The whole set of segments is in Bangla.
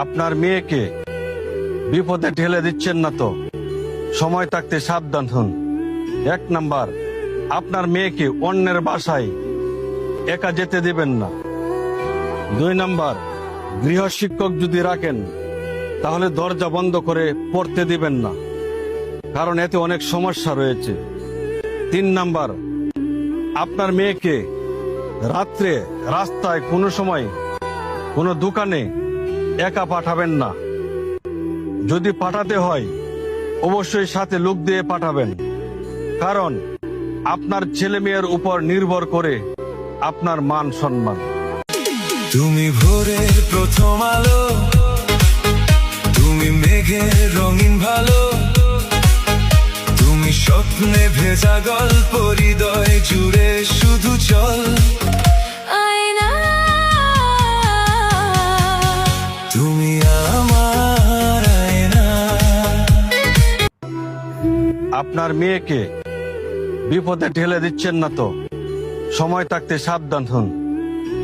আপনার মেয়েকে বিপদে ঠেলে দিচ্ছেন না তো? সময় থাকতে সাবধান হন। 1 নাম্বার, আপনার মেয়েকে অন্যের বাসায় একা যেতে দিবেন না। 2 নাম্বার, গৃহশিক্ষক যদি রাখেন তাহলে দরজা বন্ধ করে পড়তে দিবেন না, কারণ এতে অনেক সমস্যা রয়েছে। 3 নাম্বার, আপনার মেয়েকে রাত্রে রাস্তায় কোনো সময় কোনো দোকানে একা পাঠাবেন না। যদি পাঠাতে হয় অবশ্যই সাথে লোক দিয়ে পাঠাবেন, কারণ আপনার ছেলে মেয়ের উপর নির্ভর করে আপনার মান সম্মান। তুমি ভোরের প্রথম আলো, তুমি মেঘের রঙিন ভালো, তুমি স্বপ্নে ভেজা গল্প হৃদয় জুড়ে শুধু চল। তুমি আমার আয়না। আপনার মেয়েকে বিপদে ঠেলে দিচ্ছেন না তো? সময় থাকতে সাবধান হন।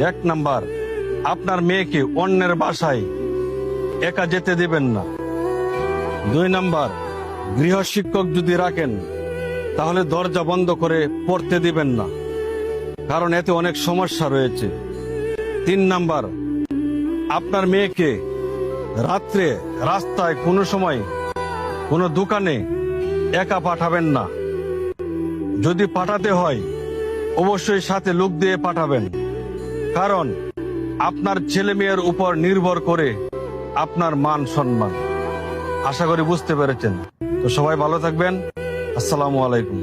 1 নাম্বার, আপনার মেয়েকে অন্যের বাসায় একা যেতে দিবেন না। 2 নাম্বার, গৃহশিক্ষক যদি রাখেন তাহলে দরজা বন্ধ করে পড়তে দিবেন না, কারণ এতে অনেক সমস্যা রয়েছে। 3 নাম্বার, আপনার মেয়েকে রাত্রে রাস্তায় কোনো সময় কোনো দোকানে একা পাঠাবেন না। যদি পাঠাতে হয় অবশ্যই সাথে লোক দিয়ে পাঠাবেন, কারণ আপনার ছেলে মেয়ের উপর নির্ভর করে আপনার মান সম্মান। আশা করি বুঝতে পেরেছেন। তো সবাই ভালো থাকবেন। আসসালামু আলাইকুম।